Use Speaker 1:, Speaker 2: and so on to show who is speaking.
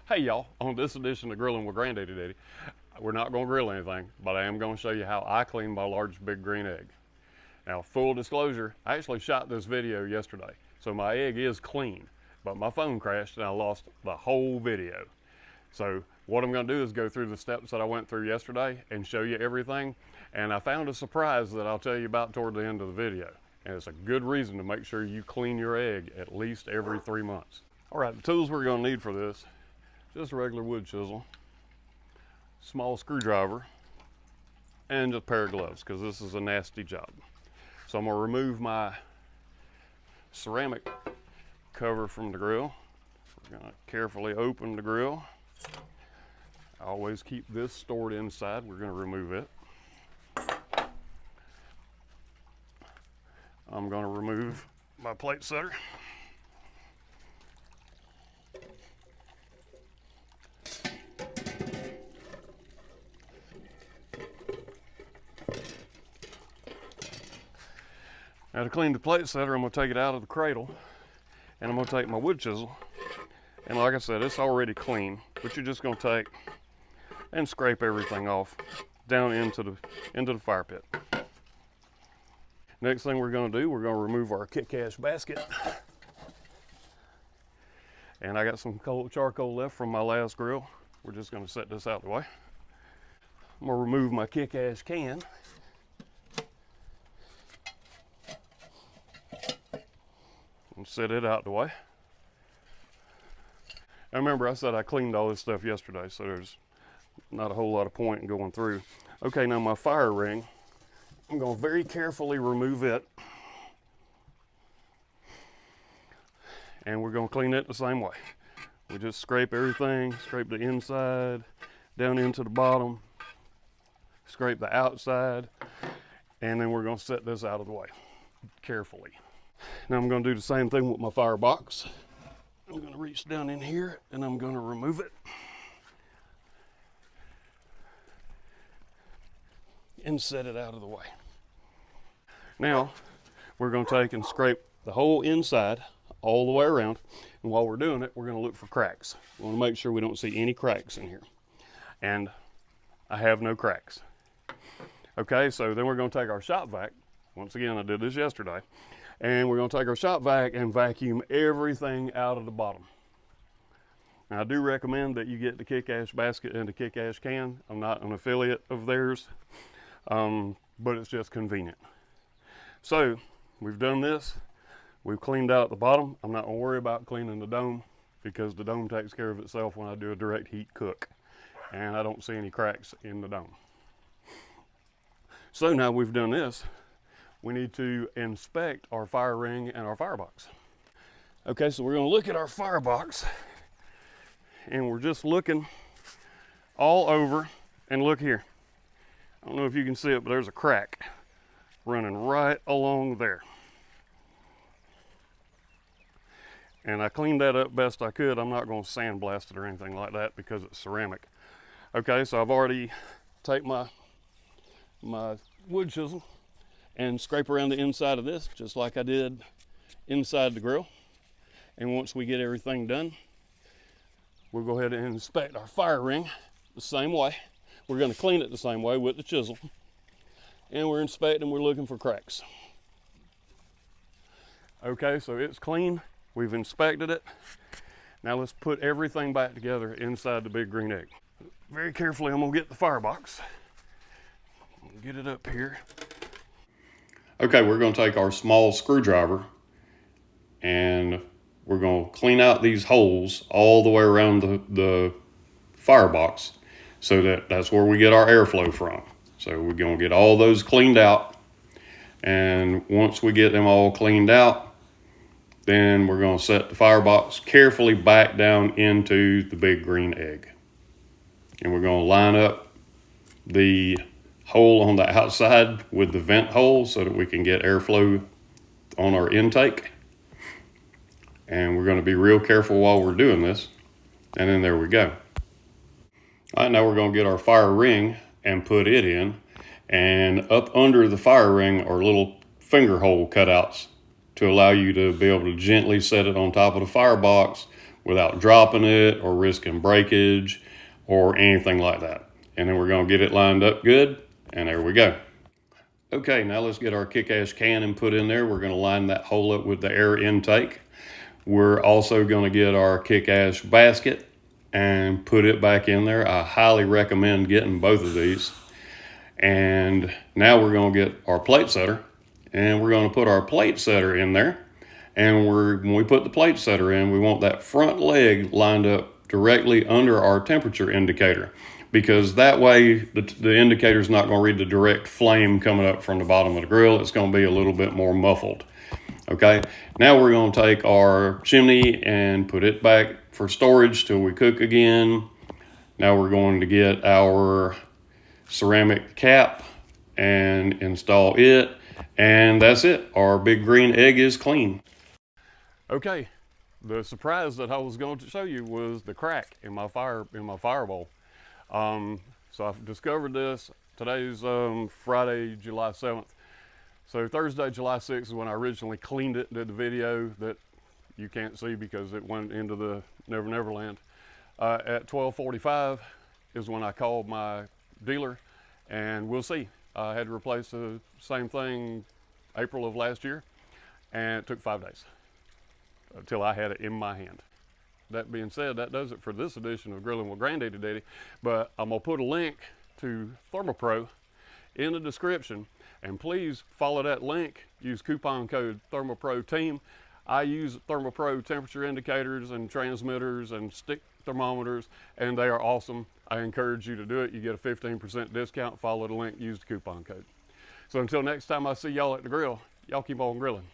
Speaker 1: Hey y'all, on this edition of Grilling with Granddaddy Daddy, we're not going to grill anything, but I am going to show you how I clean my large big green egg. Now, full disclosure, I actually shot this video yesterday, so my egg is clean, but my phone crashed and I lost the whole video. So what I'm going to do is go through the steps that I went through yesterday and show you everything, and I found a surprise that I'll tell you about toward the end of the video. And it's a good reason to make sure you clean your egg at least every 3 months. All right, the tools we're going to need for this: just a regular wood chisel, small screwdriver, and a pair of gloves, because this is a nasty job. So I'm going to remove my ceramic cover from the grill. We're going to carefully open the grill. I always keep this stored inside. We're going to remove it. I'm going to remove my plate setter. Now, to clean the plate setter, I'm going to take it out of the cradle, and I'm going to take my wood chisel, and like I said, it's already clean, but you're just going to take and scrape everything off down into the fire pit. Next thing we're going to do, we're going to remove our kit cash basket, and I got some cold charcoal left from my last grill. We're just going to set this out of the way. I'm going to remove my kick ash can. And set it out the way. I remember I said I cleaned all this stuff yesterday, so there's not a whole lot of point in going through. Okay, now my fire ring, I'm going to very carefully remove it. And we're going to clean it the same way. We just scrape everything, scrape the inside, down into the bottom, scrape the outside, and then we're going to set this out of the way carefully. Now I'm going to do the same thing with my Firebox. I'm going to reach down in here and I'm going to remove it and set it out of the way. Now we're going to take and scrape the whole inside all the way around, and while we're doing it, we're going to look for cracks. We want to make sure we don't see any cracks in here, and I have no cracks. Okay, so then we're going to take our shop vac. Once again, I did this yesterday. And we're going to take our shop vac and vacuum everything out of the bottom. Now, I do recommend that you get the kick ash basket and the kick ash can. I'm not an affiliate of theirs, but it's just convenient. So we've done this. We've cleaned out the bottom. I'm not going to worry about cleaning the dome, because the dome takes care of itself when I do a direct heat cook. And I don't see any cracks in the dome. So now we've done this, we need to inspect our fire ring and our Firebox. Okay, so we're going to look at our Firebox, and we're just looking all over, and look here. I don't know if you can see it, but there's a crack running right along there. And I cleaned that up best I could. I'm not going to sandblast it or anything like that because it's ceramic. Okay, so I've already taken my wood chisel and scrape around the inside of this, just like I did inside the grill. And once we get everything done, we'll go ahead and inspect our fire ring the same way. We're going to clean it the same way with the chisel. And we're inspecting, we're looking for cracks. Okay, so it's clean. We've inspected it. Now let's put everything back together inside the big green egg. Very carefully, I'm going to get the Firebox. Get it up here. Okay, we're going to take our small screwdriver and we're going to clean out these holes all the way around the Firebox, so that's where we get our airflow from. So we're going to get all those cleaned out, and once we get them all cleaned out, then we're going to set the Firebox carefully back down into the big green egg. And we're going to line up the hole on the outside with the vent hole so that we can get airflow on our intake. And we're going to be real careful while we're doing this. And then there we go. All right, now we're going to get our fire ring and put it in. And up under the fire ring are little finger hole cutouts to allow you to be able to gently set it on top of the Firebox without dropping it or risking breakage or anything like that. And then we're going to get it lined up good, and there we go. Okay, now let's get our kick-ass cannon put in there. We're going to line that hole up with the air intake. We're also going to get our kick-ass basket and put it back in there. I highly recommend getting both of these. And now we're going to get our plate setter, and we're going to put our plate setter in there. And when we put the plate setter in, we want that front leg lined up directly under our temperature indicator, because that way the indicator is not going to read the direct flame coming up from the bottom of the grill. It's going to be a little bit more muffled. Okay, now we're going to take our chimney and put it back for storage till we cook again. Now we're going to get our ceramic cap and install it, and that's it. Our big green egg is clean. Okay, the surprise that I was going to show you was the crack in my firebowl. So I've discovered this. Today's Friday, July 7th. So Thursday, July 6th is when I originally cleaned it, did the video that you can't see because it went into the Never Never Land. At 12:45 is when I called my dealer, and we'll see. I had to replace the same thing April of last year, and it took 5 days until I had it in my hand. That being said, that does it for this edition of Grilling with Granddaddy Daddy, but I'm gonna put a link to ThermoPro in the description, and please follow that link. Use coupon code ThermoProTeam. I use ThermoPro temperature indicators and transmitters and stick thermometers, and they are awesome. I encourage you to do it. You get a 15% discount. Follow the link, use the coupon code. So until next time I see y'all at the grill, y'all keep on grilling.